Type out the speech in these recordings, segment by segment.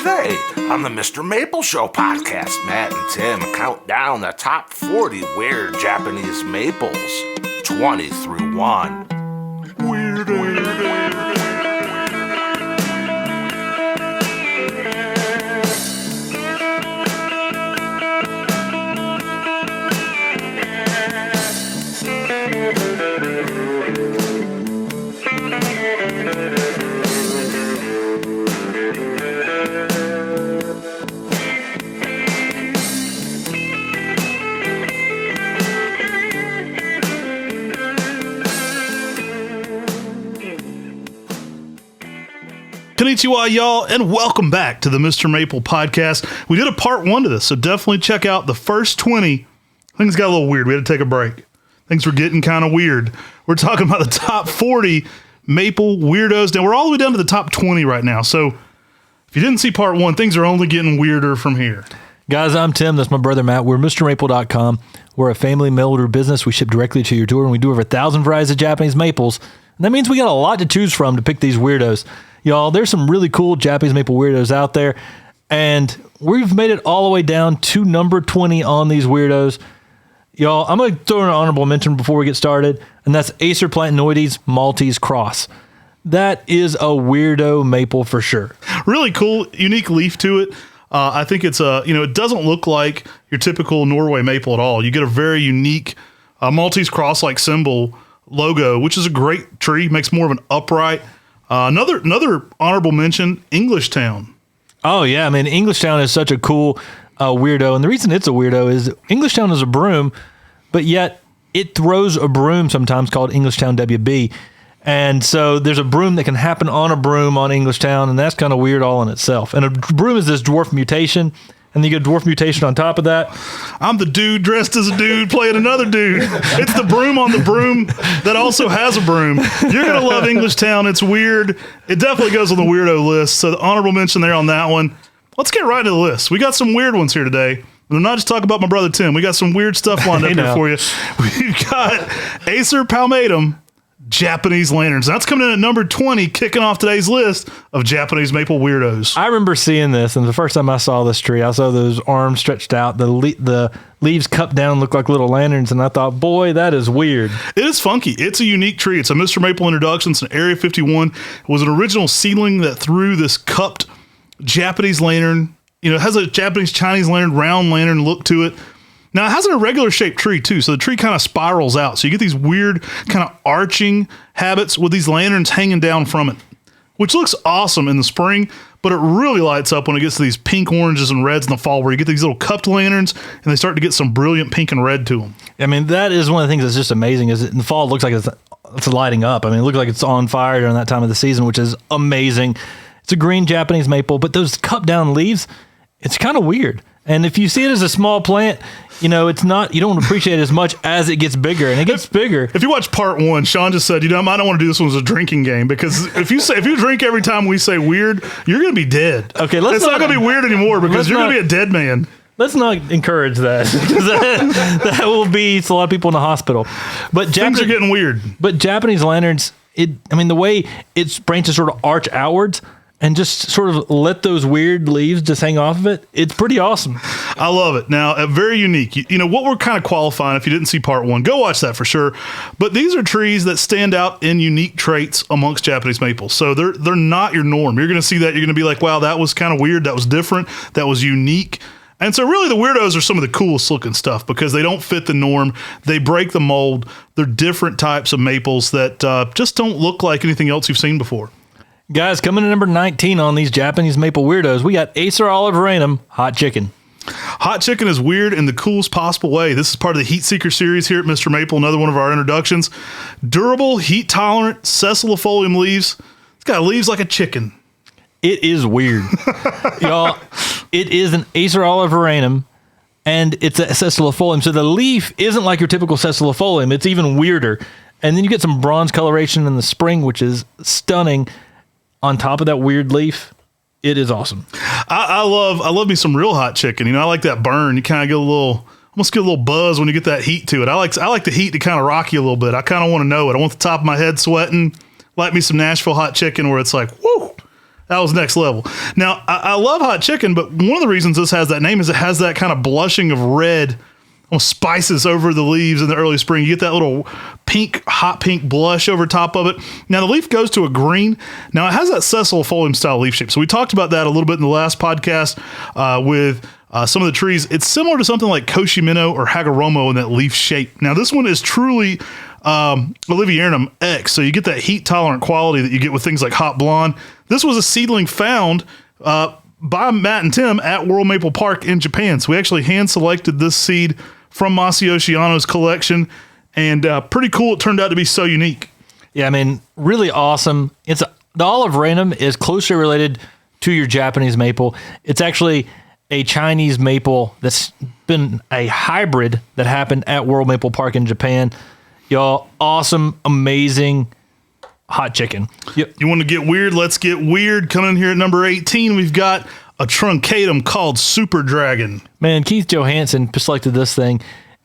Today on the Maple Show podcast, Matt and Tim count down the top 40 weird Japanese maples, 20 through 1. Konnichiwa, y'all, and welcome back to the Mr. Maple podcast. We did a part 1 to this, so definitely check out the first 20. Things got a little weird. We had to take a break. Things were getting kind of weird. We're talking about the top 40 maple weirdos. Now, we're all the way down to the top 20 right now, so if you didn't see part 1, things are only getting weirder from here. Guys, I'm Tim. That's my brother, Matt. We're MrMaple.com. We're a family mail order business. We ship directly to your door, and we do over 1,000 varieties of Japanese maples. And that means we got a lot to choose from to pick these weirdos. Y'all, there's some really cool Japanese maple weirdos out there, and we've made it all the way down to number 20 on these weirdos. Y'all, I'm going to throw an honorable mention before we get started, and that's Acer Platanoides Maltese Cross. That is a weirdo maple for sure. Really cool, unique leaf to it. I think it's it doesn't look like your typical Norway maple at all. You get a very unique Maltese cross-like symbol logo, which is a great tree, makes more of an upright. Another honorable mention, Englishtown. Oh, yeah. I mean, Englishtown is such a cool weirdo. And the reason it's a weirdo is Englishtown is a broom, but yet it throws a broom sometimes called Englishtown WB. And so there's a broom that can happen on a broom on Englishtown, and that's kind of weird all in itself. And a broom is this dwarf mutation, and then you get a dwarf mutation on top of that. I'm the dude dressed as a dude playing another dude. It's the broom on the broom that also has a broom. You're going to love Englishtown. It's weird. It definitely goes on the weirdo list. So the honorable mention there on that one. Let's get right to the list. We got some weird ones here today. We're not just talking about my brother Tim. We got some weird stuff lined up here for you. We've got Acer palmatum Japanese lanterns. That's coming in at number 20, kicking off today's list of Japanese maple weirdos. I remember seeing this, and the first time I saw this tree, I saw those arms stretched out, the leaves cupped down, look like little lanterns, and I thought, boy, that is weird. It is funky. It's a unique tree. It's a Mr. Maple introduction. It's an Area 51. It was an original seedling that threw this cupped Japanese lantern. You know, it has a Japanese Chinese lantern, round lantern look to it. Now, it has an irregular shaped tree, too, so the tree kind of spirals out. So you get these weird kind of arching habits with these lanterns hanging down from it, which looks awesome in the spring, but it really lights up when it gets to these pink, oranges, and reds in the fall, where you get these little cupped lanterns, and they start to get some brilliant pink and red to them. I mean, that is one of the things that's just amazing, is in the fall, it looks like it's lighting up. I mean, it looks like it's on fire during that time of the season, which is amazing. It's a green Japanese maple, but those cupped down leaves, it's kind of weird. And if you see it as a small plant, you know, it's not, you don't appreciate it as much as it gets bigger, and it gets bigger. If you watch part 1, Sean just said, I don't want to do this one as a drinking game, because if you drink every time we say weird, you're going to be dead. Okay, it's not going to be weird anymore, because you're going to be a dead man. Let's not encourage that, because that will be a lot of people in the hospital. But things are getting weird. But Japanese lanterns, the way its branches sort of arch outwards, and just sort of let those weird leaves just hang off of it, it's pretty awesome. I love it. Now, very unique. You know, what we're kind of qualifying, if you didn't see part 1, go watch that for sure. But these are trees that stand out in unique traits amongst Japanese maples. So they're not your norm. You're going to see that. You're going to be like, wow, that was kind of weird. That was different. That was unique. And so really the weirdos are some of the coolest looking stuff, because they don't fit the norm. They break the mold. They're different types of maples that just don't look like anything else you've seen before. Guys, coming in number 19 on these Japanese maple weirdos, we got Acer oliveranum hot chicken. Hot chicken is weird in the coolest possible way. This is part of the Heat Seeker series here at Mr. Maple, another one of our introductions. Durable, heat-tolerant, sessilifolium leaves. It's got leaves like a chicken. It is weird. Y'all, it is an Acer oliveranum, and it's a sessilifolium. So the leaf isn't like your typical sessilifolium. It's even weirder. And then you get some bronze coloration in the spring, which is stunning. On top of that weird leaf, it is awesome. I love me some real hot chicken. You know, I like that burn. You kind of get almost get a little buzz when you get that heat to it. I like the heat to kind of rock you a little bit. I kind of want to know it. I want the top of my head sweating. Like me some Nashville hot chicken where it's like, whoo, That was next level. Now, I love hot chicken, but one of the reasons this has that name is it has that kind of blushing of red, almost spices over the leaves in the early spring. You get that little hot pink blush over top of it. Now, the leaf goes to a green. Now, it has that sessilifolium style leaf shape. So we talked about that a little bit in the last podcast with some of the trees. It's similar to something like Koshimino or Hagoromo in that leaf shape. Now, this one is truly Olivieranum X. So you get that heat tolerant quality that you get with things like Hot Blonde. This was a seedling found by Matt and Tim at World Maple Park in Japan. So we actually hand selected this seed from Masayoshi collection, and pretty cool. It turned out to be so unique. Yeah, I mean, really awesome. The olive ranum is closely related to your Japanese maple. It's actually a Chinese maple that's been a hybrid that happened at World Maple Park in Japan. Y'all, awesome, amazing hot chicken. Yep. You want to get weird? Let's get weird. Coming in here at number 18, we've got a truncatum called Super Dragon. Man, Keith Johansson selected this thing.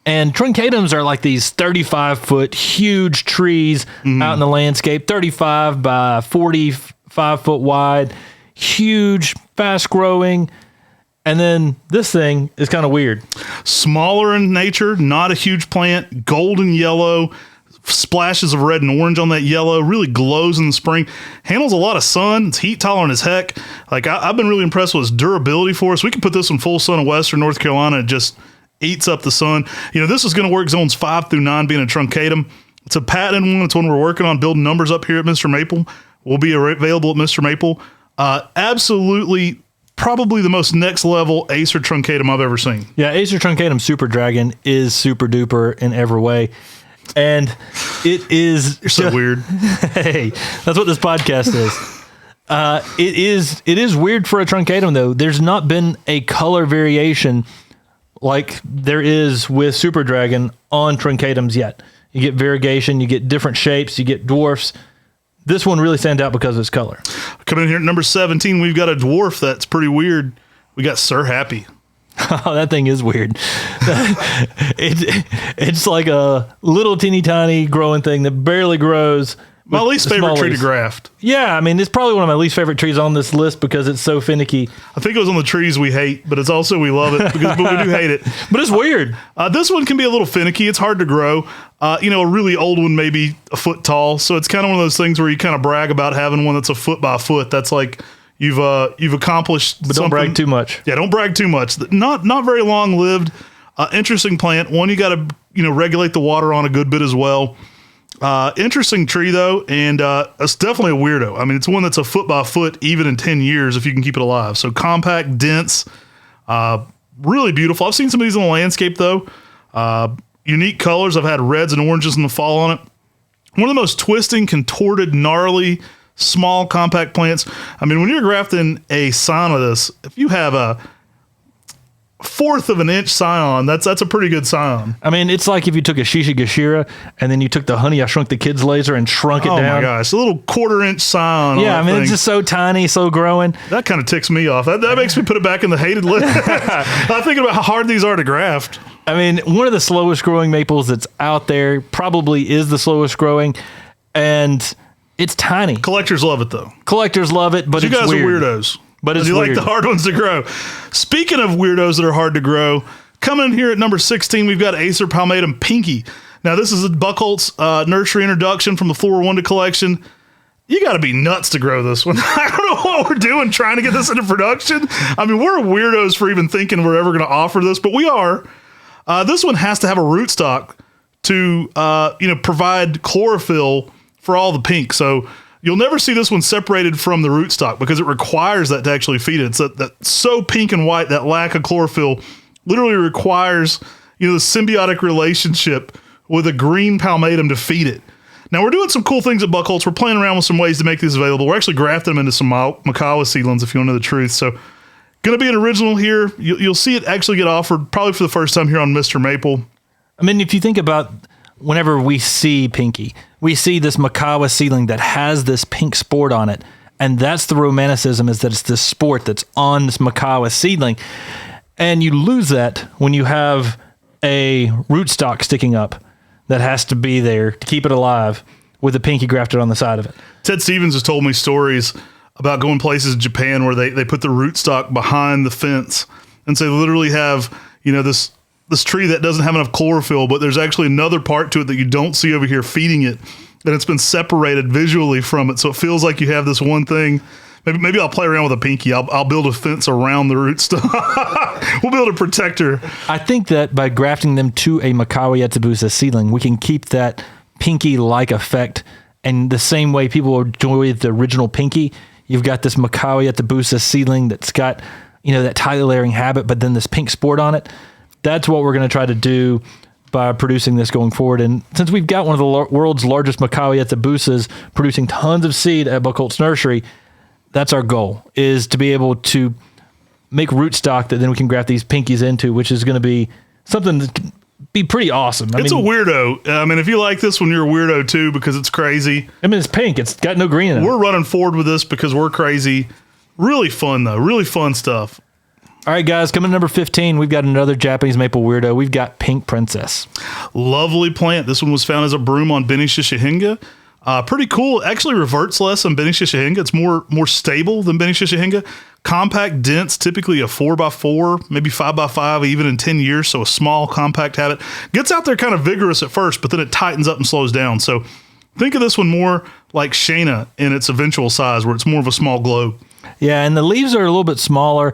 And truncatums are like these 35-foot huge trees out in the landscape, 35 by 45 foot wide, huge, fast-growing. And then this thing is kind of weird. Smaller in nature, not a huge plant, golden yellow, splashes of red and orange on that yellow, really glows in the spring, handles a lot of sun, it's heat tolerant as heck. Like I've been really impressed with its durability for us. We can put this in full sun in western North Carolina, it just eats up the sun. You know, this is going to work zones 5 through 9 being a truncatum. It's a patented one. It's one we're working on building numbers up here at Mr. Maple. Will be available at Mr. Maple. Absolutely probably the most next level Acer truncatum I've ever seen. Yeah, Acer truncatum Super Dragon is super duper in every way. And it is... You're so weird. Hey, that's what this podcast is. It is weird for a truncatum, though. There's not been a color variation like there is with Super Dragon on truncatums yet. You get variegation, you get different shapes, you get dwarfs. This one really stands out because of its color. Coming in here at number 17, we've got a dwarf that's pretty weird. We got Sir Happy. Oh, that thing is weird. It's like a little teeny tiny growing thing that barely grows. My least favorite tree to graft. Yeah, I mean, it's probably one of my least favorite trees on this list because it's so finicky. I think it was on the trees we hate, but it's also we love it but we do hate it. But it's weird. This one can be a little finicky. It's hard to grow. A really old one, maybe a foot tall. So it's kind of one of those things where you kind of brag about having one that's a foot by foot. That's like you've accomplished. But don't brag too much. Yeah, don't brag too much. Not very long lived. Interesting plant. One you got to regulate the water on a good bit as well. Interesting tree though, and it's definitely a weirdo. I mean, it's one that's a foot by foot even in 10 years if you can keep it alive. So compact, dense, really beautiful. I've seen some of these in the landscape though. Unique colors. I've had reds and oranges in the fall on it. One of the most twisting, contorted, gnarly, small, compact plants. I mean, when you're grafting a scion of this, if you have a 1/4 of an inch scion, that's a pretty good scion. I mean, it's like if you took a Shishigashira and then you took the Honey I Shrunk the Kids laser and shrunk it down. Oh my gosh, a little 1/4 inch scion. Yeah, I mean, it's just so tiny, so growing. That kind of ticks me off. That makes me put it back in the hated list. I'm thinking about how hard these are to graft. I mean, one of the slowest growing maples that's out there, probably is the slowest growing, and it's tiny. Collectors love it though. Collectors love it, but you guys weird. are weirdos. But it's you weird. like the hard ones to grow. Speaking of weirdos that are hard to grow, coming in here at number 16, we've got Acer palmatum Pinky. Now, this is a Buckholtz nursery introduction from the Flora Wonder collection. You got to be nuts to grow this one. I don't know what we're doing trying to get this into production. I mean, we're weirdos for even thinking we're ever going to offer this, but we are. This one has to have a rootstock to provide chlorophyll for all the pink. So you'll never see this one separated from the rootstock because it requires that to actually feed it. It's that so pink and white, that lack of chlorophyll literally requires the symbiotic relationship with a green palmatum to feed it. Now we're doing some cool things at Buckholtz. We're playing around with some ways to make these available. We're actually grafting them into some Macawa seedlings if you want to know the truth. So going to be an original here. You'll see it actually get offered probably for the first time here on Mr. Maple. I mean, if you think about whenever we see Pinky, we see this Macawa seedling that has this pink sport on it. And that's the romanticism, is that it's this sport that's on this Macawa seedling. And you lose that when you have a rootstock sticking up that has to be there to keep it alive with the Pinky grafted on the side of it. Ted Stevens has told me stories about going places in Japan where they put the rootstock behind the fence. And so they literally have, this tree that doesn't have enough chlorophyll, but there's actually another part to it that you don't see over here feeding it. And it's been separated visually from it. So it feels like you have this one thing. Maybe I'll play around with a pinky. I'll build a fence around the rootstock. We'll build a protector. I think that by grafting them to a Macawi Yatsubusa seedling, we can keep that pinky-like effect. And the same way people enjoy the original pinky, you've got this Macawi Yatsubusa seedling that's got, that tightly layering habit, but then this pink sport on it. That's what we're going to try to do by producing this going forward. And since we've got one of the world's largest Macawi Yatsubusas producing tons of seed at Buckholtz Nursery, that's our goal, is to be able to make rootstock that then we can graft these pinkies into, which is going to be something that can be pretty awesome. It's a weirdo. If you like this one, you're a weirdo too, because it's crazy. It's pink. It's got no green in it. We're running forward with this because we're crazy. Really fun, though. Really fun stuff. All right, guys, coming to number 15, we've got another Japanese maple weirdo. We've got Pink Princess. Lovely plant. This one was found as a broom on Beni Shishihinga. Pretty cool. Actually reverts less than Beni Shishihinga. It's more stable than Beni Shishihinga. Compact, dense, typically a 4x4, maybe 5x5, even in 10 years. So a small, compact habit. Gets out there kind of vigorous at first, but then it tightens up and slows down. So think of this one more like Shana in its eventual size, where it's more of a small globe. Yeah, and the leaves are a little bit smaller.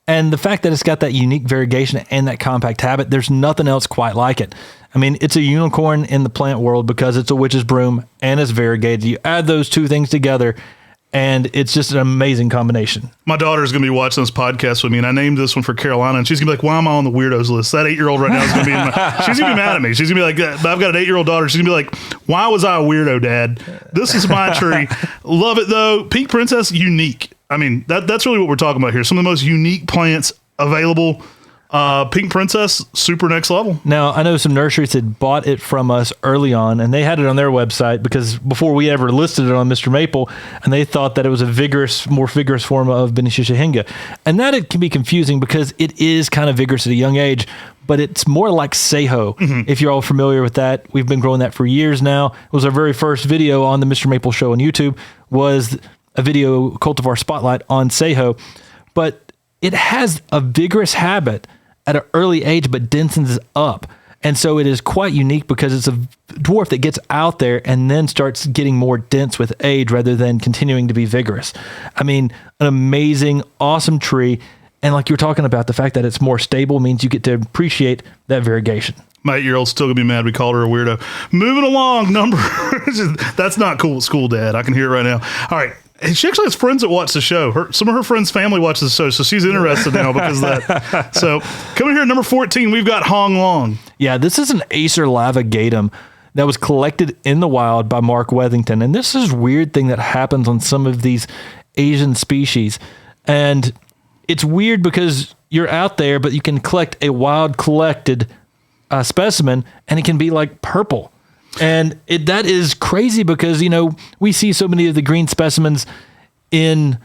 And the fact that it's got that unique variegation and that compact habit, there's nothing else quite like it. It's a unicorn in the plant world because it's a witch's broom and it's variegated. You add those two things together, and it's just an amazing combination. My daughter's going to be watching this podcast with me, and I named this one for Carolina, and she's going to be like, why am I on the weirdos list? That 8-year-old right now is going to be she's going to be mad at me. She's going to be like, I've got an 8-year-old daughter. She's going to be like, why was I a weirdo, Dad? This is my tree. Love it, though. Pink Princess, unique. That's really what we're talking about here. Some of the most unique plants available. Pink Princess, super next level. Now, I know some nurseries had bought it from us early on, and they had it on their website because before we ever listed it on Mr. Maple, and they thought that it was a more vigorous form of Beni Shishihinga. And that it can be confusing because it is kind of vigorous at a young age, but it's more like Seiho. Mm-hmm. If you're all familiar with that, we've been growing that for years now. It was our very first video on the Mr. Maple Show on YouTube, was a video cultivar spotlight on Seiho. But it has a vigorous habit at an early age, but densens up. And so it is quite unique because it's a dwarf that gets out there and then starts getting more dense with age rather than continuing to be vigorous. An amazing, awesome tree. And like you were talking about, the fact that it's more stable means you get to appreciate that variegation. My 8-year-old's still going to be mad we called her a weirdo. Moving along, that's not cool at school, Dad. I can hear it right now. All right. And she actually has friends that watch the show. Some of her friends' family watches the show, so she's interested now because of that. So coming here at number 14, we've got Hong Long. Yeah, this is an Acer lavagatum that was collected in the wild by Mark Wethington. And this is a weird thing that happens on some of these Asian species. And it's weird because you're out there, but you can collect a wild collected specimen, and it can be like purple. And that is crazy because, we see so many of the green specimens in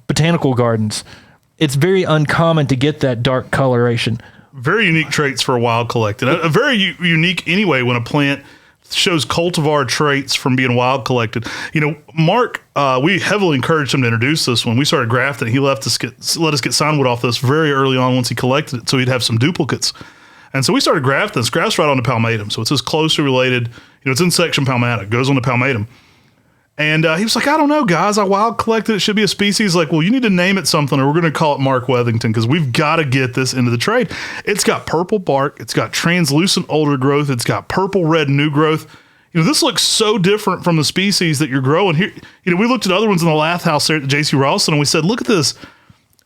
botanical gardens. It's very uncommon to get that dark coloration. Very unique traits for a wild collected. A very unique anyway when a plant shows cultivar traits from being wild collected. Mark, we heavily encouraged him to introduce this one. We started grafting. He let us get signwood off this very early on once he collected it, so he'd have some duplicates. And so we started grafting. This grafts right onto palmatum, so it's as closely related. It's in section palmata. It goes on to palmatum. And he was like, I don't know, guys. I wild collected. It should be a species. Like, well, you need to name it something, or we're going to call it Mark Wethington because we've got to get this into the trade. It's got purple bark. It's got translucent older growth. It's got purple red new growth. This looks so different from the species that you're growing here. We looked at other ones in the Lath House there at the J.C. Ralston, and we said, look at this.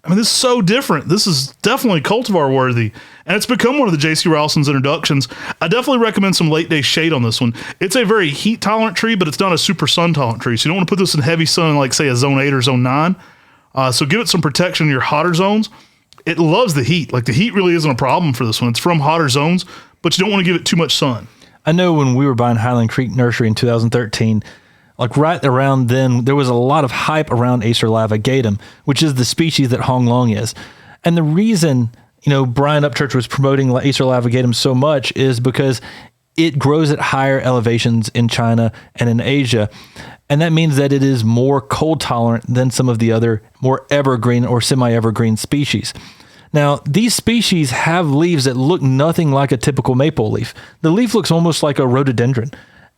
This is so different. This is definitely cultivar worthy. And it's become one of the J.C. Ralston's introductions. I definitely recommend some late day shade on this one. It's a very heat tolerant tree, but it's not a super sun tolerant tree. So you don't want to put this in heavy sun, like say a zone 8 or zone 9. So give it some protection in your hotter zones. It loves the heat. Like the heat really isn't a problem for this one. It's from hotter zones, but you don't want to give it too much sun. I know when we were buying Highland Creek Nursery in 2013, like right around then, there was a lot of hype around Acer lavagatum, which is the species that Hong Long is. And the reason, Brian Upchurch was promoting Acer lavagatum so much is because it grows at higher elevations in China and in Asia. And that means that it is more cold tolerant than some of the other more evergreen or semi-evergreen species. Now, these species have leaves that look nothing like a typical maple leaf. The leaf looks almost like a rhododendron,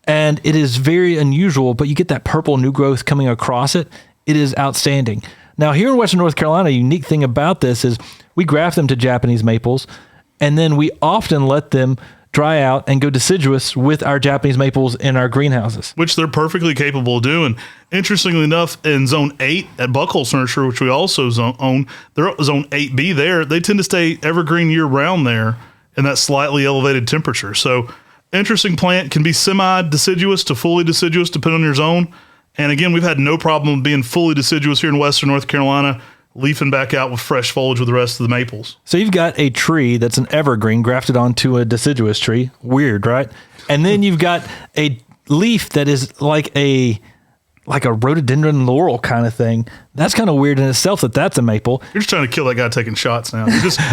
and it is very unusual, but you get that purple new growth coming across it. It is outstanding. Now, here in Western North Carolina, a unique thing about this is we graft them to Japanese maples, and then we often let them dry out and go deciduous with our Japanese maples in our greenhouses. Which they're perfectly capable of doing. Interestingly enough, in Zone 8 at Buckholz Nursery, which we also own, they're Zone 8B there, they tend to stay evergreen year-round there in that slightly elevated temperature. So, interesting plant, can be semi-deciduous to fully deciduous depending on your zone. And again, we've had no problem being fully deciduous here in Western North Carolina, leafing back out with fresh foliage with the rest of the maples. So you've got a tree that's an evergreen grafted onto a deciduous tree. Weird, right? And then you've got a leaf that is like a rhododendron laurel kind of thing. That's kind of weird in itself that's a maple. You're just trying to kill that guy taking shots now.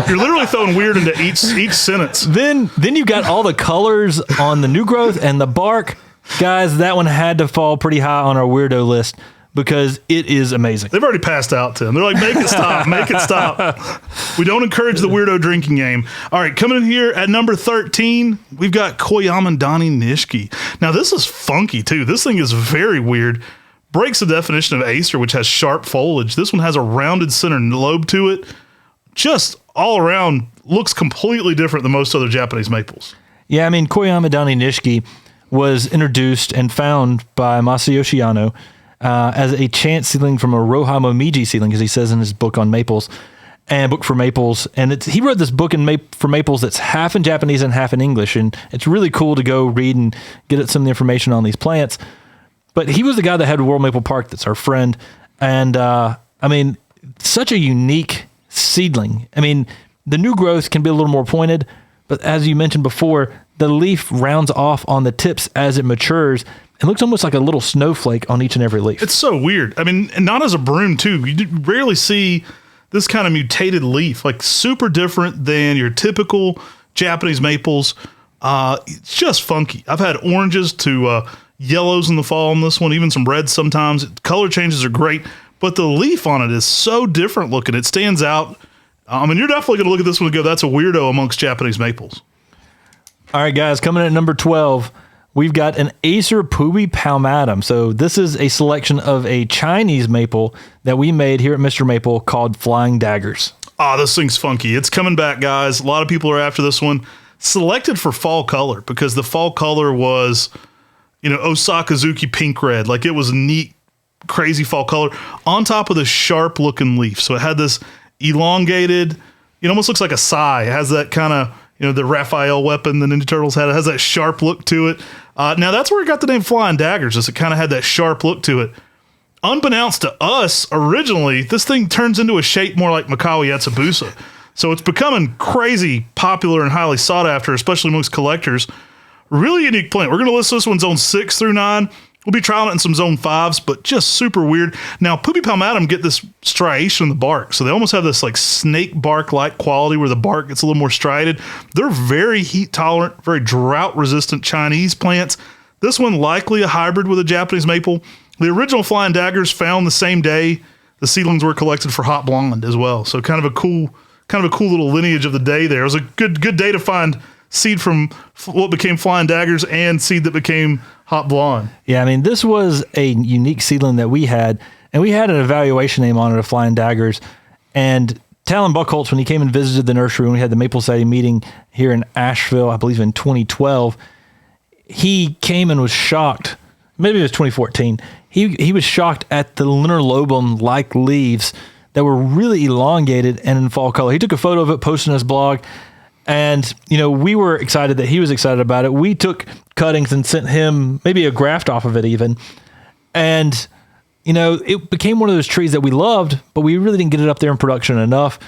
You're literally throwing weird into each sentence. Then you've got all the colors on the new growth and the bark. Guys, that one had to fall pretty high on our weirdo list, because it is amazing. They've already passed out, Tim. They're like, make it stop, make it stop. We don't encourage the weirdo drinking game. All right, coming in here at number 13, we've got Koyamandani Nishiki. Now, this is funky, too. This thing is very weird. Breaks the definition of Acer, which has sharp foliage. This one has a rounded center lobe to it. Just all around looks completely different than most other Japanese maples. Yeah, I mean, Koyamandani Nishiki was introduced and found by Masayoshi Yano as a chance seedling from a Roha Momiji seedling, as he says in his book on maples, and book for maples. And he wrote this book for maples that's half in Japanese and half in English. And it's really cool to go read and get at some of the information on these plants. But he was the guy that had World Maple Park that's our friend. And I mean, such a unique seedling. I mean, the new growth can be a little more pointed, but as you mentioned before, the leaf rounds off on the tips as it matures. It looks almost like a little snowflake on each and every leaf. It's so weird. I mean, and not as a broom, too. You rarely see this kind of mutated leaf, like super different than your typical Japanese maples. It's just funky. I've had oranges to yellows in the fall on this one, even some reds sometimes. Color changes are great, but the leaf on it is so different looking. It stands out. I mean, you're definitely going to look at this one and go, that's a weirdo amongst Japanese maples. All right, guys, coming in at number 12, we've got an Acer Pubi palmatum. So this is a selection of a Chinese maple that we made here at Mr. Maple called Flying Daggers. This thing's funky. It's coming back, guys. A lot of people are after this one. Selected for fall color because the fall color was, Osakazuki pink red. Like, it was a neat, crazy fall color on top of the sharp looking leaf. So it had this elongated, it almost looks like a sai. It has that kind of, the Raphael weapon the Ninja Turtles had. It has that sharp look to it. Now, that's where it got the name Flying Daggers, is it kind of had that sharp look to it. Unbeknownst to us, originally, this thing turns into a shape more like Makawi Yatsubusa. So it's becoming crazy popular and highly sought after, especially amongst collectors. Really unique plant. We're going to list this one Zone 6 through 9. We'll be trialing it in some Zone 5s, but just super weird. Now, Pubi palmatum get this striation in the bark, so they almost have this like snake bark-like quality where the bark gets a little more striated. They're very heat-tolerant, very drought-resistant Chinese plants. This one likely a hybrid with a Japanese maple. The original Flying Daggers found the same day. The seedlings were collected for Hot Blonde as well, so kind of a cool little lineage of the day there. It was a good day to find seed from what became Flying Daggers and seed that became Hot Blonde. Yeah, I mean, this was a unique seedling that we had, and we had an evaluation name on it of Flying Daggers. And Talon Buckholz, when he came and visited the nursery when we had the Maple Society meeting here in Asheville, I believe in 2012, he came and was shocked. Maybe it was 2014. He was shocked at the linerlobum-like leaves that were really elongated and in fall color. He took a photo of it, posted on his blog, and, we were excited that he was excited about it. We took cuttings and sent him maybe a graft off of it even. And, it became one of those trees that we loved, but we really didn't get it up there in production enough.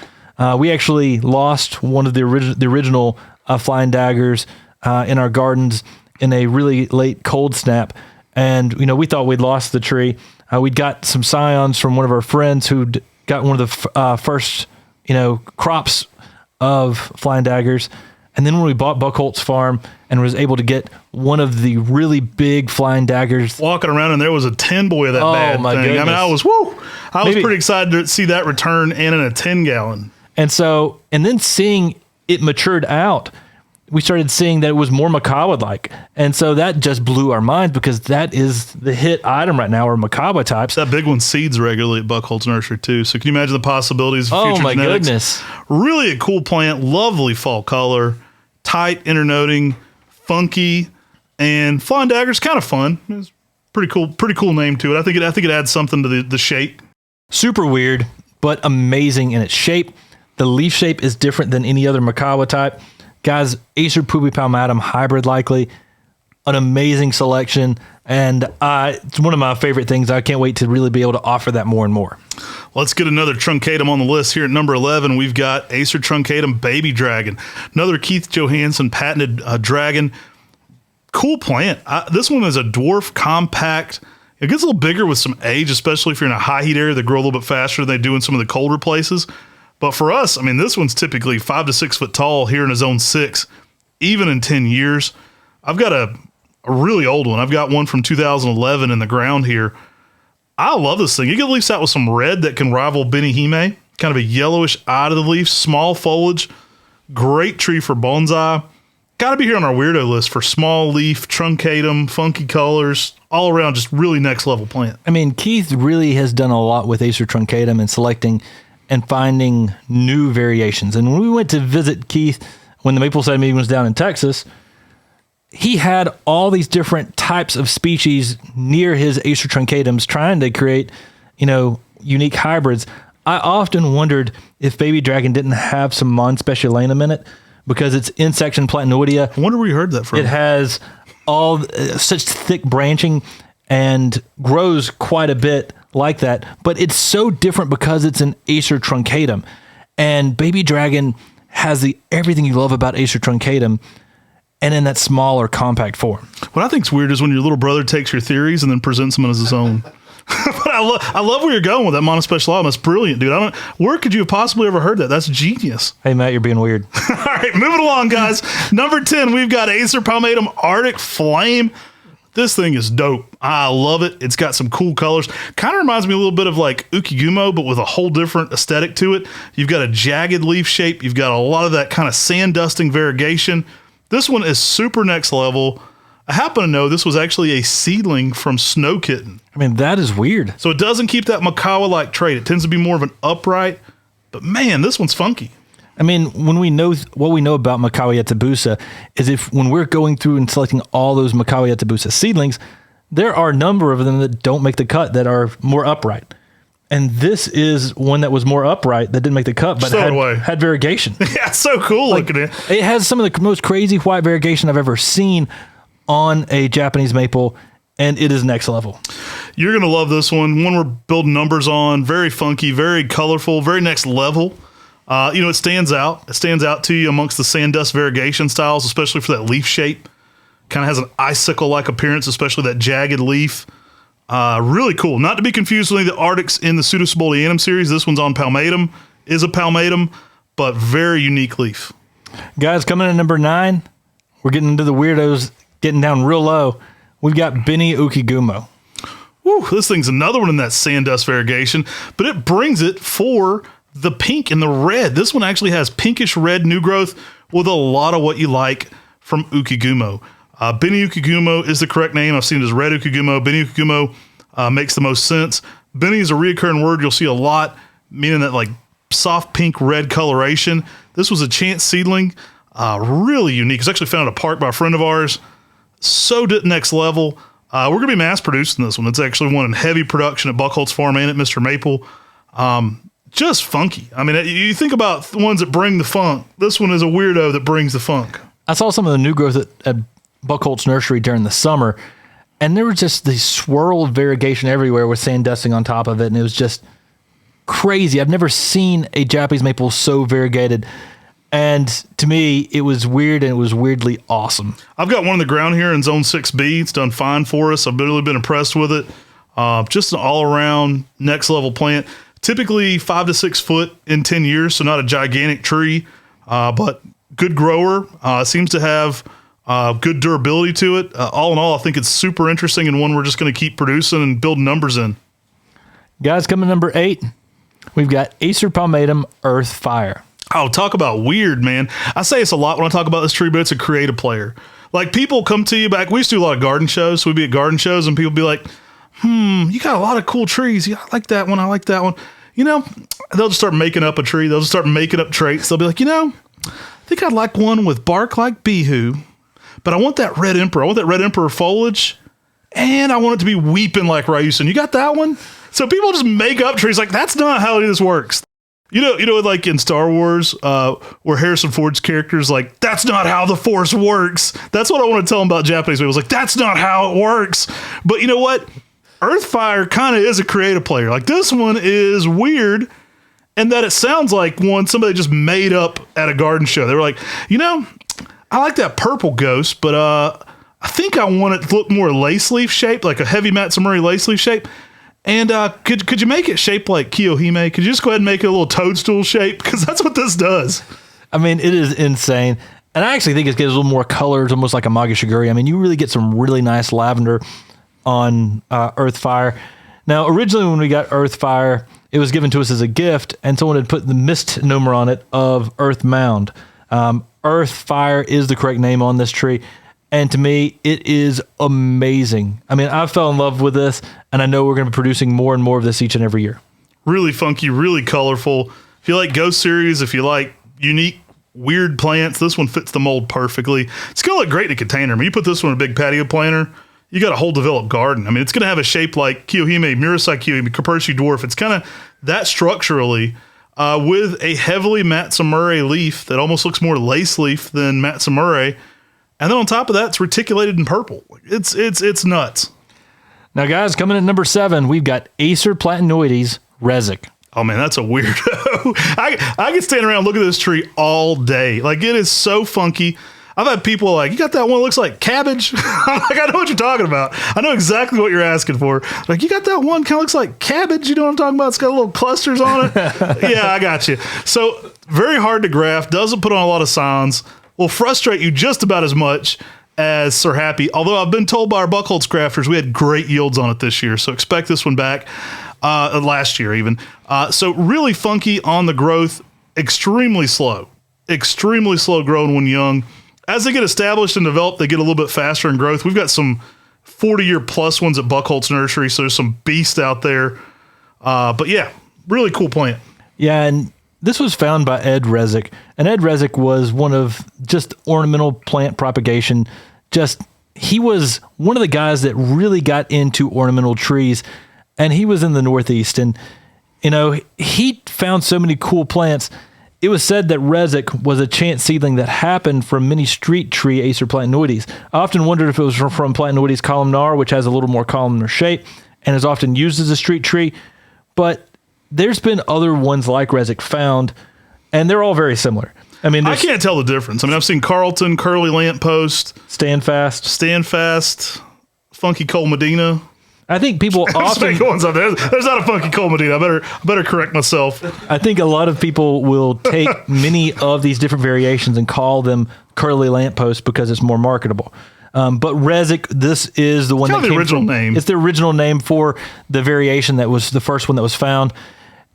We actually lost one of the original Flying Daggers in our gardens in a really late cold snap. And, we thought we'd lost the tree. We'd got some scions from one of our friends who'd got one of the first, crops of Flying Daggers. And then when we bought Buckholtz Farm and was able to get one of the really big flying daggers. Walking around and there was a 10 boy of that bad my thing. goodness. I mean, I was pretty excited to see that return and in a 10 gallon. And then seeing it matured out, we started seeing that it was more Macawa-like. And so that just blew our minds because that is the hit item right now, are Macawa types. That big one seeds regularly at Buckholtz Nursery too. So can you imagine the possibilities of future genetics? Oh my goodness. Really a cool plant, lovely fall color, tight internoting, funky, and flying dagger's kind of fun. It's pretty cool name to it. I think it adds something to the shape. Super weird, but amazing in its shape. The leaf shape is different than any other Macawa type. Guys, Acer Pubi palmatum hybrid likely, an amazing selection, and it's one of my favorite things. I can't wait to really be able to offer that more and more. Let's get another truncatum on the list here at number 11. We've got Acer truncatum baby dragon, another Keith Johansson patented dragon. Cool plant. This one is a dwarf, compact. It gets a little bigger with some age, especially if you're in a high heat area. They grow a little bit faster than they do in some of the colder places. But for us, I mean, this one's typically 5 to 6 foot tall here in a zone 6, even in 10 years. I've got a really old one. I've got one from 2011 in the ground here. I love this thing. You get leaves out with some red that can rival Benny Hime, kind of a yellowish eye to the leaf, small foliage, great tree for bonsai. Got to be here on our weirdo list for small leaf, truncatum, funky colors, all around just really next level plant. I mean, Keith really has done a lot with Acer truncatum and selecting and finding new variations. And when we went to visit Keith, when the Maple Side meeting was down in Texas, he had all these different types of species near his Acer truncatums trying to create, unique hybrids. I often wondered if Baby Dragon didn't have some Mon Specialenum in it because it's in section Platanoidea. I wonder where you heard that from. It has all such thick branching and grows quite a bit like that, but it's so different because it's an Acer truncatum, and Baby Dragon has everything you love about Acer truncatum, and in that smaller, compact form. What I think's weird is when your little brother takes your theories and then presents them as his own. But I love where you're going with that monospecial. That's brilliant, dude. Where could you have possibly ever heard that? That's genius. Hey, Matt, you're being weird. All right, moving along, guys. Number 10, we've got Acer palmatum Arctic Flame. This thing is dope. I love it. It's got some cool colors. Kind of reminds me a little bit of like Ukigumo, but with a whole different aesthetic to it. You've got a jagged leaf shape. You've got a lot of that kind of sand dusting variegation. This one is super next level. I happen to know this was actually a seedling from Snow Kitten. I mean, that is weird. So it doesn't keep that Macawa-like trait. It tends to be more of an upright, but man, this one's funky. I mean, when we know what we know about Macawa Yatabusa is when we're going through and selecting all those Macawa Yatabusa seedlings, there are a number of them that don't make the cut that are more upright. And this is one that was more upright that didn't make the cut, but had variegation. Yeah, it's so cool looking at it. It has some of the most crazy white variegation I've ever seen on a Japanese maple, and it is next level. You're going to love this one. One we're building numbers on. Very funky, very colorful, very next level. It stands out. It stands out to you amongst the sand dust variegation styles, especially for that leaf shape. Kind of has an icicle-like appearance, especially that jagged leaf. Really cool. Not to be confused with any of the Arctics in the Pseudospolianum series. This one's on palmatum, is a palmatum, but very unique leaf. Guys, coming in at number 9, we're getting into the weirdos, getting down real low. We've got Benny Ukigumo. Woo, this thing's another one in that sand dust variegation, but it brings it for the pink and the red. This one actually has pinkish red new growth with a lot of what you like from Ukigumo. Benny Ukigumo is the correct name. I've seen it as red Ukigumo. Benny Ukigumo makes the most sense. Benny is a reoccurring word you'll see a lot, meaning that like soft pink red coloration. This was a chance seedling, really unique. It's actually found at a park by a friend of ours. So next level. We're going to be mass producing this one. It's actually one in heavy production at Buckholtz Farm and at Mr. Maple. Just funky. I mean, you think about the ones that bring the funk. This one is a weirdo that brings the funk. I saw some of the new growth at Buckholtz Nursery during the summer, and there was just the swirl of variegation everywhere with sand dusting on top of it, and it was just crazy. I've never seen a Japanese maple so variegated, and to me, it was weird, and it was weirdly awesome. I've got one in the ground here in Zone 6B. It's done fine for us. I've really been impressed with it. Just an all-around next-level plant. Typically 5 to 6 foot in 10 years, so not a gigantic tree, but good grower. Seems to have good durability to it. All in all, I think it's super interesting and one we're just going to keep producing and build numbers in. Guys, coming number 8, we've got Acer Palmatum Earth Fire. Oh, talk about weird, man. I say it's a lot when I talk about this tree, but it's a creative player. Like, people come to you back. We used to do a lot of garden shows. So we'd be at garden shows and people be like, you got a lot of cool trees. Yeah, I like that one. I like that one. You know, they'll just start making up a tree. They'll just start making up traits. They'll be like, I think I'd like one with bark like Bihu, but I want that red emperor. I want that red emperor foliage, and I want it to be weeping like Ryusen. You got that one? So people just make up trees. Like, that's not how this works. You know, like in Star Wars, where Harrison Ford's character is like, that's not how the Force works. That's what I want to tell them about Japanese people. It's like, that's not how it works. But you know what? Earthfire kind of is a creative player. Like, this one is weird, and that it sounds like one somebody just made up at a garden show. They were like, I like that purple ghost, but I think I want it to look more lace leaf shaped, like a heavy Matsumori lace leaf shape. And could you make it shaped like Kiyohime? Could you just go ahead and make it a little toadstool shape? Because that's what this does. I mean, it is insane. And I actually think it gives a little more color. It's almost like a Magashiguri. I mean, you really get some really nice lavender on Earthfire. Now, originally when we got Earthfire, it was given to us as a gift, and someone had put the misnomer on it of Earth Mound. Earthfire is the correct name on this tree. And to me, it is amazing. I mean, I fell in love with this, and I know we're going to be producing more and more of this each and every year. Really funky, really colorful. If you like Ghost Series, if you like unique, weird plants, this one fits the mold perfectly. It's going to look great in a container. I mean, you put this one in a big patio planter, you got a whole developed garden. I mean, it's going to have a shape like Kiyohime, Murasaki Kiyohime, Kapershi Dwarf. It's kind of that structurally, with a heavily Matsumori leaf that almost looks more lace leaf than Matsumori. And then on top of that, it's reticulated in purple. It's nuts. Now, guys, coming at number 7, we've got Acer Platanoides Rezic. Oh, man, that's a weirdo. I can stand around and look at this tree all day. Like, it is so funky. I've had people like, you got that one that looks like cabbage? I'm like, I know what you're talking about. I know exactly what you're asking for. Like, you got that one kind of looks like cabbage? You know what I'm talking about? It's got little clusters on it. Yeah, I got you. So, very hard to graft. Doesn't put on a lot of signs. Will frustrate you just about as much as Sir Happy. Although I've been told by our Buckholz crafters we had great yields on it this year, so expect this one back last year even. So really funky on the growth, extremely slow growing when young. As they get established and developed, they get a little bit faster in growth. We've got some 40-year plus ones at Buckholz Nursery, so there's some beast out there. But yeah, really cool plant. Yeah, and this was found by Ed Rezic, and Ed Rezic was one of just ornamental plant propagation. He was one of the guys that really got into ornamental trees, and he was in the Northeast, and he found so many cool plants. It was said that Rezic was a chance seedling that happened from mini street tree Acer Platanoides. I often wondered if it was from Platanoides columnar, which has a little more columnar shape and is often used as a street tree, but there's been other ones like Rezic found, and they're all very similar. I mean, I can't tell the difference. I mean, I've seen Carlton, Curly Lamppost, Stand Fast, Funky Cole Medina. I think people often there's not a Funky Cole Medina. I better correct myself. I think a lot of people will take many of these different variations and call them Curly Lamppost because it's more marketable. But Rezic, this is the one that came the original name. It's the original name for the variation that was the first one that was found.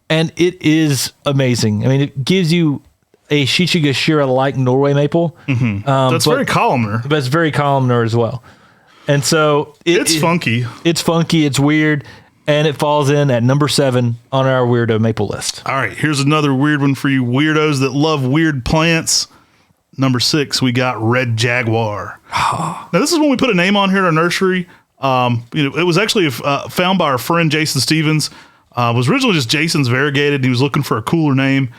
And it is amazing. I mean, it gives you a Shichigashira-like Norway maple. Mm-hmm. That's very columnar. But it's very columnar as well. And so it's funky. It's funky. It's weird. And it falls in at number 7 on our weirdo maple list. All right. Here's another weird one for you weirdos that love weird plants. Number 6, we got Red Jaguar. Now, this is when we put a name on here at our nursery. It was actually found by our friend Jason Stevens. It was originally just Jason's Variegated, and he was looking for a cooler name.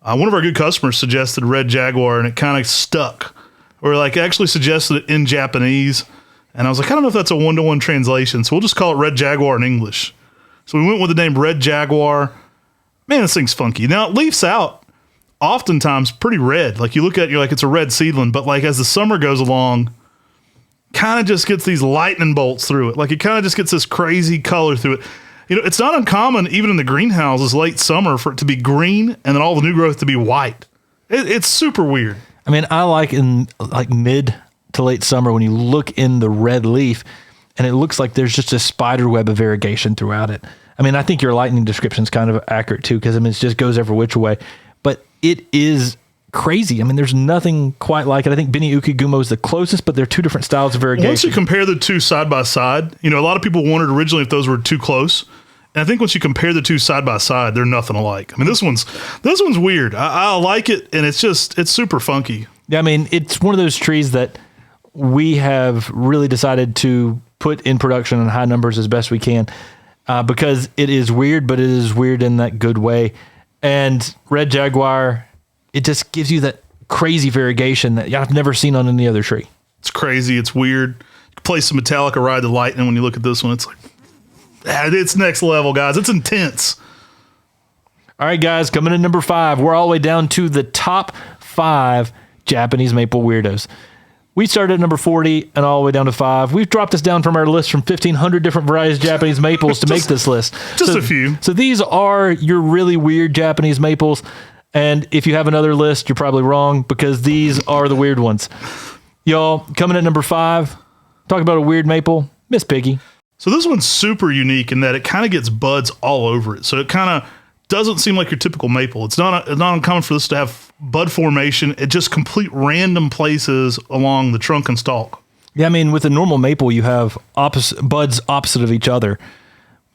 One of our good customers suggested Red Jaguar, and it kind of stuck. Or actually suggested it in Japanese. And I was like, I don't know if that's a one-to-one translation, so we'll just call it Red Jaguar in English. So we went with the name Red Jaguar. Man, this thing's funky. Now, it leafs out oftentimes pretty red. Like, you look at it, you're like, it's a red seedling. But, as the summer goes along, kind of just gets these lightning bolts through it. Like, it kind of just gets this crazy color through it. It's not uncommon, even in the greenhouses late summer, for it to be green and then all the new growth to be white. It's super weird. I mean, I like in like mid to late summer when you look in the red leaf and it looks like there's just a spider web of variegation throughout it. I mean, I think your lightning description is kind of accurate too, because I mean, it just goes every which way, but it is crazy. I mean, there's nothing quite like it. I think Beni Ukigumo is the closest, but they're two different styles of variegation. Once you compare the two side by side, a lot of people wondered originally if those were too close. And I think once you compare the two side by side, they're nothing alike. I mean, this one's weird. I like it, and it's super funky. Yeah, I mean, it's one of those trees that we have really decided to put in production in high numbers as best we can, because it is weird, but it is weird in that good way. And Red Jaguar, it just gives you that crazy variegation that I've never seen on any other tree. It's crazy. It's weird. You can play some Metallica Ride the Lightning when you look at this one. It's like, it's next level, guys. It's intense. All right, guys, coming in number 5. We're all the way down to the top 5 Japanese maple weirdos. We started at number 40 and all the way down to 5. We've dropped this down from our list from 1,500 different varieties of Japanese maples to make this list. Just a few. So these are your really weird Japanese maples. And if you have another list, you're probably wrong, because these are the weird ones. Y'all, coming at number 5, talk about a weird maple, Miss Piggy. So this one's super unique in that it kind of gets buds all over it. So it kind of doesn't seem like your typical maple. It's not uncommon for this to have bud formation at just complete random places along the trunk and stalk. Yeah, I mean, with a normal maple, you have buds opposite of each other.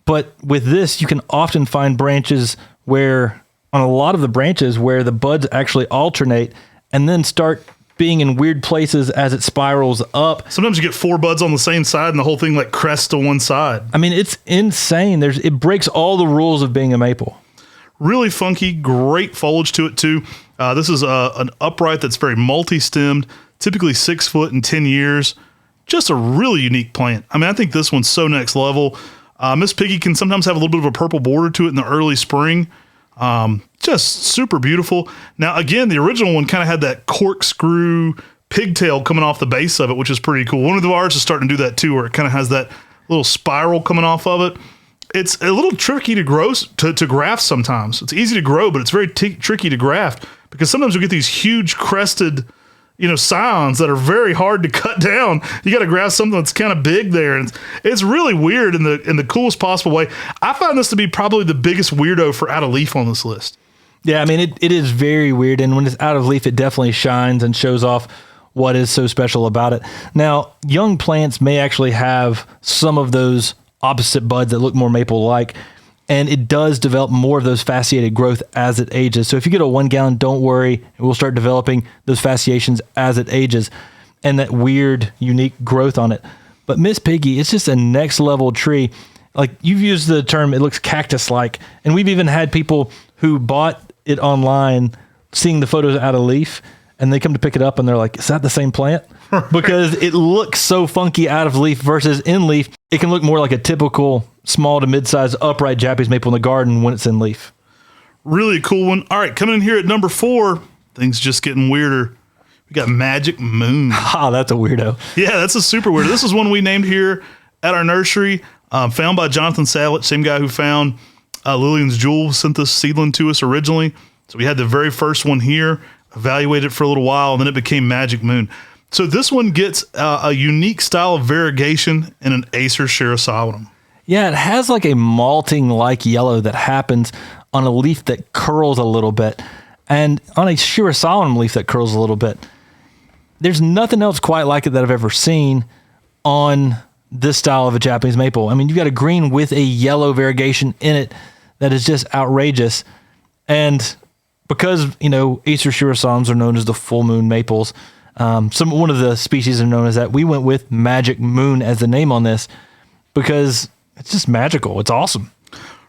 But with this, you can often find branches where, on a lot of the branches, where the buds actually alternate and then start being in weird places as it spirals up. Sometimes you get 4 buds on the same side and the whole thing like crests to one side. I mean, it's insane. It breaks all the rules of being a maple. Really funky, great foliage to it too. This is an upright that's very multi-stemmed, typically 6 foot and 10 years. Just a really unique plant. I mean, I think this one's so next level. Miss Piggy can sometimes have a little bit of a purple border to it in the early spring. Just super beautiful. Now, again, the original one kind of had that corkscrew pigtail coming off the base of it, which is pretty cool. One of the ours is starting to do that too, where it kind of has that little spiral coming off of it. It's a little tricky to grow, to graft sometimes. It's easy to grow, but it's very tricky to graft, because sometimes you get these huge crested, scions that are very hard to cut down. You got to graft something that's kind of big there, and it's really weird in the coolest possible way. I find this to be probably the biggest weirdo for out of leaf on this list. Yeah, I mean, it is very weird, and when it's out of leaf, it definitely shines and shows off what is so special about it. Now, young plants may actually have some of those opposite buds that look more maple-like, and it does develop more of those fasciated growth as it ages. So if you get a 1 gallon, don't worry, it will start developing those fasciations as it ages and that weird, unique growth on it. But Miss Piggy, it's just a next level tree. Like, you've used the term, it looks cactus-like, and we've even had people who bought it online seeing the photos out of leaf, and they come to pick it up and they're like, is that the same plant? Because it looks so funky out of leaf versus in leaf. It can look more like a typical small to mid-sized upright Japanese maple in the garden when it's in leaf. Really cool one. All right, coming in here at number 4, things just getting weirder. We got Magic Moon. Ah, that's a weirdo. Yeah, that's a super weirdo. This is one we named here at our nursery, found by Jonathan Savage, same guy who found Lillian's Jewel, sent this seedling to us originally. So we had the very first one here, evaluated it for a little while, and then it became Magic Moon. So this one gets a unique style of variegation in an Acer Shirasawatum. Yeah, it has like a malting-like yellow that happens on a leaf that curls a little bit, and on a Shirasawatum leaf that curls a little bit. There's nothing else quite like it that I've ever seen on this style of a Japanese maple. I mean, you've got a green with a yellow variegation in it that is just outrageous. And because, Acer Shirasawatums are known as the full moon maples, one of the species are known as that. We went with Magic Moon as the name on this because it's just magical. It's awesome.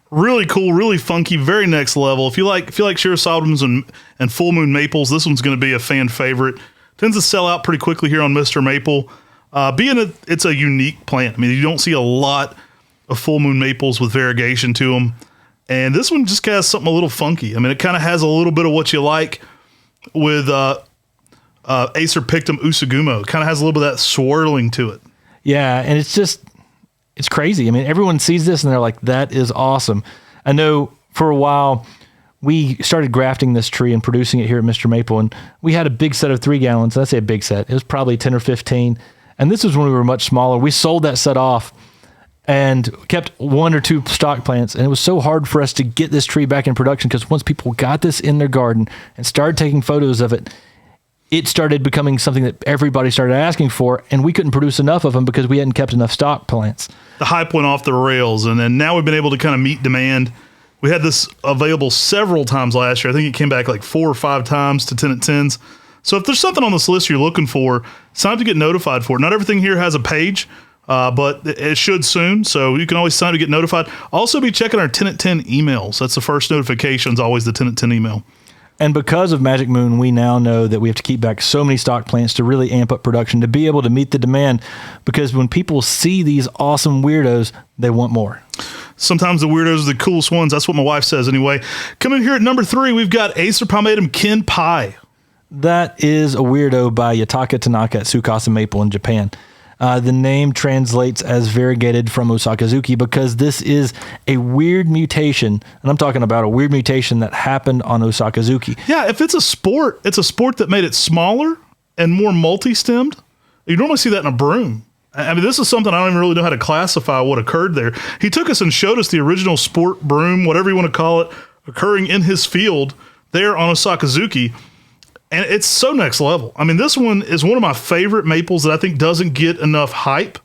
Really cool, really funky, very next level. If you like Shirasawatums and full moon maples, this one's going to be a fan favorite. Tends to sell out pretty quickly here on Mr. Maple. It's a unique plant. I mean, you don't see a lot of full moon maples with variegation to them. And this one just has something a little funky. I mean, it kind of has a little bit of what you like with Acer Pictum Usugumo. It kind of has a little bit of that swirling to it. Yeah, and it's crazy. I mean, everyone sees this and they're like, that is awesome. I know for a while we started grafting this tree and producing it here at Mr. Maple. And we had a big set of 3 gallons. I say a big set. It was probably 10 or 15. And this was when we were much smaller. We sold that set off and kept 1 or 2 stock plants. And it was so hard for us to get this tree back in production because once people got this in their garden and started taking photos of it, it started becoming something that everybody started asking for, and we couldn't produce enough of them because we hadn't kept enough stock plants. The hype went off the rails, and then now we've been able to kind of meet demand. We had this available several times last year. I think it came back like 4 or 5 times to 10 at 10s. So if there's something on this list you're looking for, sign up to get notified for it. Not everything here has a page, but it should soon. So you can always sign up to get notified. Also be checking our 10 at 10 emails. That's the first notification, is always the 10 at 10 email. And because of Magic Moon, we now know that we have to keep back so many stock plants to really amp up production, to be able to meet the demand, because when people see these awesome weirdos, they want more. Sometimes the weirdos are the coolest ones. That's what my wife says anyway. Coming here at number 3, we've got Acer Palmatum Kin Pai. That is a weirdo by Yataka Tanaka at Tsukasa Maple in Japan. The name translates as variegated from Osakazuki because this is a weird mutation, and I'm talking about a weird mutation that happened on Osakazuki. Yeah, if it's a sport that made it smaller and more multi-stemmed. You normally see that in a broom. I mean, this is something I don't even really know how to classify what occurred there. He took us and showed us the original sport broom, whatever you want to call it, occurring in his field there on Osakazuki. And it's so next level. I mean, this one is one of my favorite maples that I think doesn't get enough hype,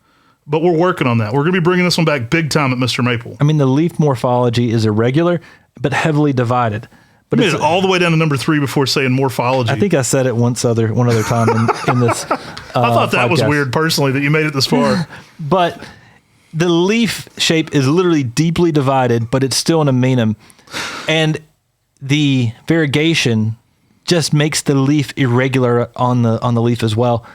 but we're working on that. We're going to be bringing this one back big time at Mr. Maple. I mean, the leaf morphology is irregular, but heavily divided. But it's all the way down to number 3 before saying morphology. I think I said it one other time in this I thought that podcast. was weird, personally, that you made it this far. But the leaf shape is literally deeply divided, but it's still an amenum. And the variegation just makes the leaf irregular on the leaf as well.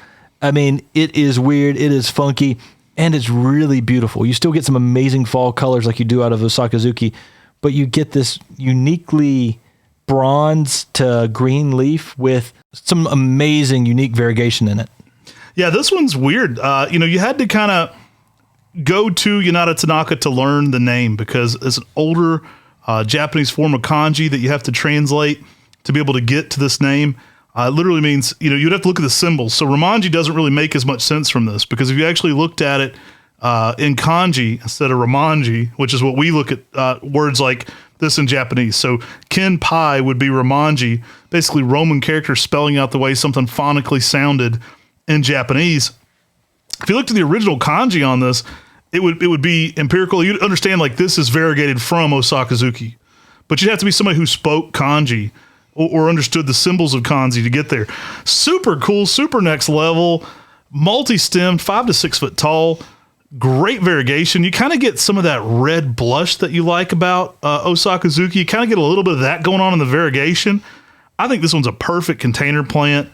I mean, it is weird, it is funky, and it's really beautiful. You still get some amazing fall colors like you do out of Osakazuki, but you get this uniquely bronze to green leaf with some amazing, unique variegation in it. Yeah, this one's weird. You had to kind of go to Yanada Tanaka to learn the name because it's an older Japanese form of kanji that you have to translate to be able to get to this name. It literally means, you'd have to look at the symbols. So Romanji doesn't really make as much sense from this because if you actually looked at it in kanji instead of Romanji, which is what we look at words like this in Japanese. So Kin Pai would be Romanji, basically Roman characters spelling out the way something phonically sounded in Japanese. If you looked at the original kanji on this, it would be empirical. You'd understand like this is variegated from Osakazuki, but you'd have to be somebody who spoke kanji or understood the symbols of kanji to get there. Super cool, super next level, multi-stemmed, 5 to 6 foot tall, great variegation. You kind of get some of that red blush that you like about Osakazuki. You kind of get a little bit of that going on in the variegation. I think this one's a perfect container plant.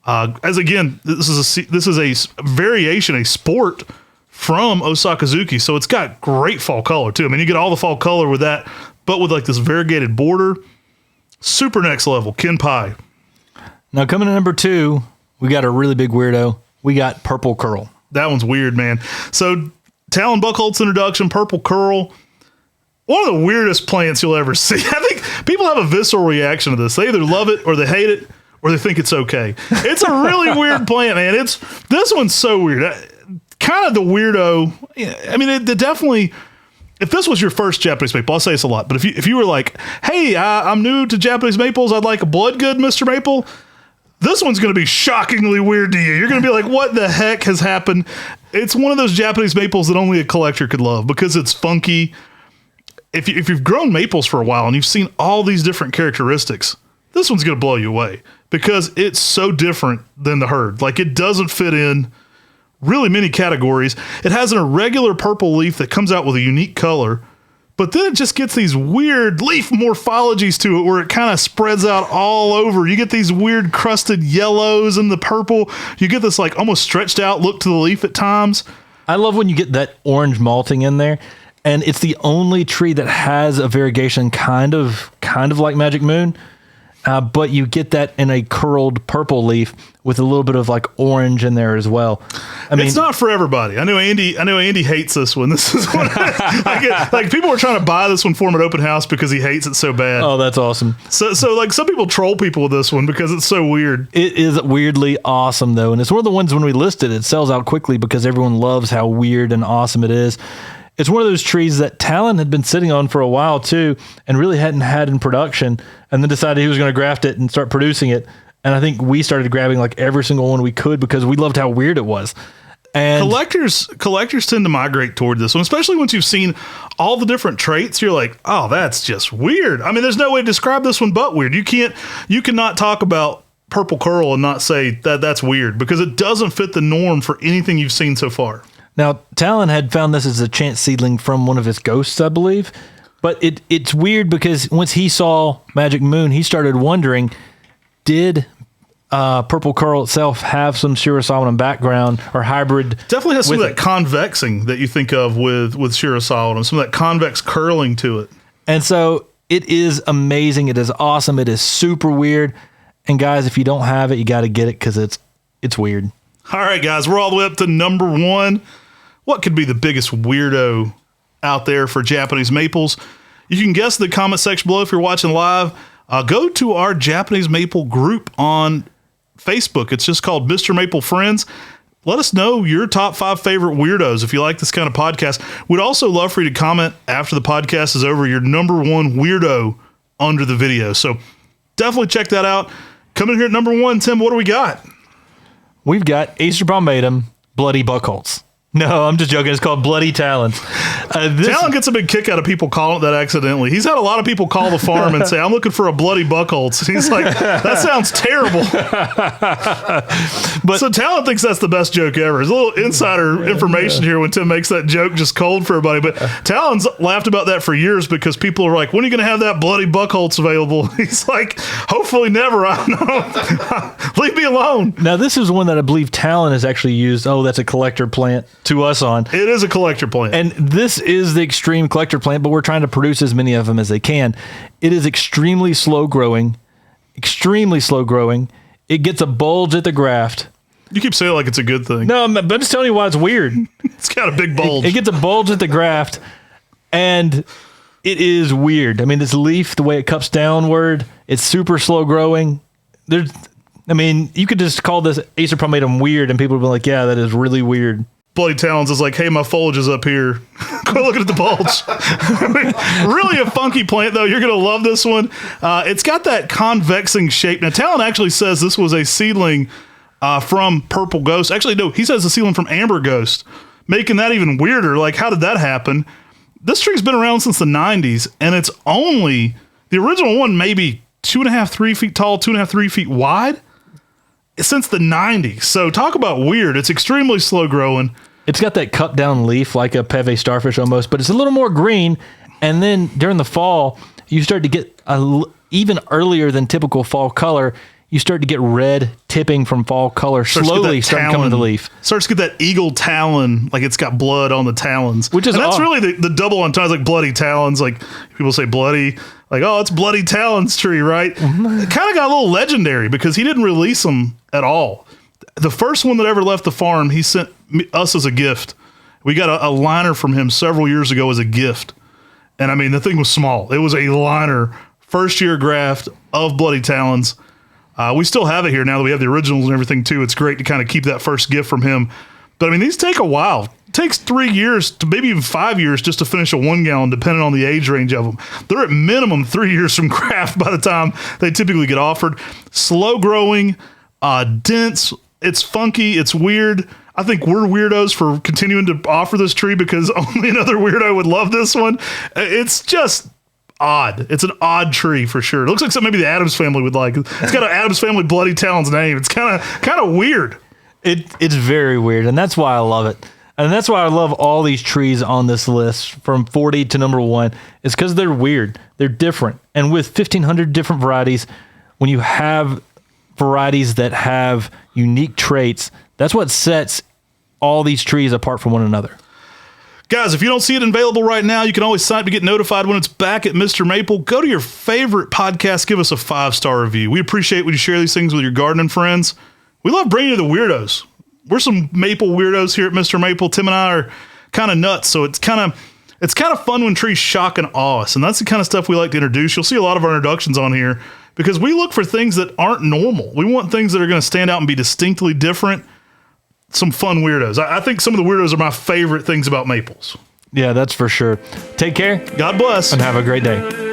This is a variation, a sport from Osakazuki, so it's got great fall color too. I mean, you get all the fall color with that, but with like this variegated border. Super next level, Kin Pai. Now coming to number 2, we got a really big weirdo. We got Purple Curl. That one's weird, man. So Talon Buckholt's introduction, Purple Curl, one of the weirdest plants you'll ever see. I think people have a visceral reaction to this. They either love it or they hate it or they think it's okay. It's a really weird plant, man. This one's so weird. Kind of the weirdo. I mean, it definitely. If this was your first Japanese maple, I'll say this a lot, but if you were like, hey, I'm new to Japanese maples, I'd like a blood good, Mr. Maple, this one's going to be shockingly weird to you. You're going to be like, what the heck has happened? It's one of those Japanese maples that only a collector could love because it's funky. If you've grown maples for a while and you've seen all these different characteristics, this one's going to blow you away because it's so different than the herd. Like, it doesn't fit in really many categories. It has an irregular purple leaf that comes out with a unique color, but then it just gets these weird leaf morphologies to it where it kind of spreads out all over. You get these weird crusted yellows and the purple. You get this like almost stretched out look to the leaf at times. I love when you get that orange malting in there, and it's the only tree that has a variegation kind of like Magic Moon. but you get that in a curled purple leaf with a little bit of like orange in there as well. I mean, it's not for everybody. I know Andy hates this one. This is one like people were trying to buy this one for him at open house because he hates it so bad. Oh, that's awesome. So like some people troll people with this one because it's so weird. It is weirdly awesome though, and it's one of the ones when we listed it sells out quickly because everyone loves how weird and awesome it is. It's one of those trees that Talon had been sitting on for a while too, and really hadn't had in production, and then decided he was going to graft it and start producing it. And I think we started grabbing like every single one we could because we loved how weird it was. And collectors tend to migrate toward this one, especially once you've seen all the different traits. You're like, oh, that's just weird. I mean, there's no way to describe this one but weird. You cannot talk about purple curl and not say that that's weird because it doesn't fit the norm for anything you've seen so far. Now, Talon had found this as a chance seedling from one of his ghosts, I believe. But it's weird because once he saw Magic Moon, he started wondering, did Purple Curl itself have some Shirasawanan background or hybrid? Definitely has some of that convexing that you think of with Shirasawanan, some of that convex curling to it. And so it is amazing. It is awesome. It is super weird. And guys, if you don't have it, you got to get it because it's weird. All right, guys, we're all the way up to number 1. What could be the biggest weirdo out there for Japanese maples? You can guess in the comment section below if you're watching live. Go to our Japanese Maple group on Facebook. It's just called Mr. Maple Friends. Let us know your top 5 favorite weirdos if you like this kind of podcast. We'd also love for you to comment after the podcast is over your number 1 weirdo under the video. So definitely check that out. Coming here at number 1, Tim, what do we got? We've got Acer Palmatum Bloody Buckholz. No, I'm just joking. It's called Bloody Talons. Talon gets a big kick out of people calling it that accidentally. He's had a lot of people call the farm and say, I'm looking for a bloody Buckholz. And he's like, that sounds terrible. So Talon thinks that's the best joke ever. There's a little insider information here when Tim makes that joke just cold for everybody. But Talon's laughed about that for years because people are like, when are you going to have that bloody Buckholz available? He's like, hopefully never. I don't know. Leave me alone. Now, this is one that I believe Talon has actually used. Oh, that's a collector plant to us on. It is a collector plant. And this is the extreme collector plant, but we're trying to produce as many of them as they can. It is extremely slow growing. It gets a bulge at the graft. You keep saying it like it's a good thing. No, but I'm just telling you why it's weird. It's got a big bulge. It gets a bulge at the graft, and it is weird. I mean, this leaf, the way it cups downward, it's super slow growing. You could just call this Acer Palmatum weird, and people would be like, yeah, that is really weird. Bloody Talons is like, hey, my foliage is up here. Go looking at the bulge. Really a funky plant, though. You're going to love this one. It's got that convexing shape. Now, Talon actually says this was a seedling from Purple Ghost. Actually, no, he says a seedling from Amber Ghost, making that even weirder. Like, how did that happen? This tree's been around since the 90s, and it's only, the original one maybe 2.5, 3 feet tall, 2.5, 3 feet wide since the 90s. So talk about weird. It's extremely slow growing. It's got that cut down leaf like a Peve starfish almost, but it's a little more green. And then during the fall, you start to get even earlier than typical fall color. You start to get red tipping from fall color slowly starting to come to the leaf. Starts to get that eagle talon, like it's got blood on the talons. Which is and that's really the double entendres, like bloody talons. Like people say bloody, like, oh, it's Bloody Talons tree, right? Mm-hmm. It kind of got a little legendary because he didn't release them at all. The first one that ever left the farm, he sent us as a gift. We got a liner from him several years ago as a gift. And I mean, the thing was small. It was a liner, first year graft of Bloody Talons. We still have it here now that we have the originals and everything too. It's great to kind of keep that first gift from him. But I mean, these take a while. It takes 3 years to maybe even 5 years just to finish a 1 gallon, depending on the age range of them. They're at minimum 3 years from graft by the time they typically get offered. Slow growing, dense. It's funky. It's weird. I think we're weirdos for continuing to offer this tree because only another weirdo would love this one. It's just odd. It's an odd tree for sure. It looks like something maybe the Addams family would like. It's got an Addams family Bloody Talons name. It's kind of weird. It's very weird, and that's why I love it. And that's why I love all these trees on this list from 40 to number 1 is because they're weird. They're different. And with 1,500 different varieties, when you have varieties that have unique traits, that's what sets all these trees apart from one another. Guys, if you don't see it available right now, you can always sign up to get notified when it's back at Mr. Maple. Go to your favorite podcast. Give us a 5-star review. We appreciate when you share these things with your gardening friends. We love bringing you the weirdos. We're some maple weirdos here at Mr. Maple. Tim and I are kind of nuts, so it's kind of fun when trees shock and awe us, and that's the kind of stuff we like to introduce. You'll see a lot of our introductions on here because we look for things that aren't normal. We want things that are going to stand out and be distinctly different. Some fun weirdos. I think some of the weirdos are my favorite things about maples. Yeah, that's for sure. Take care. God bless. And have a great day.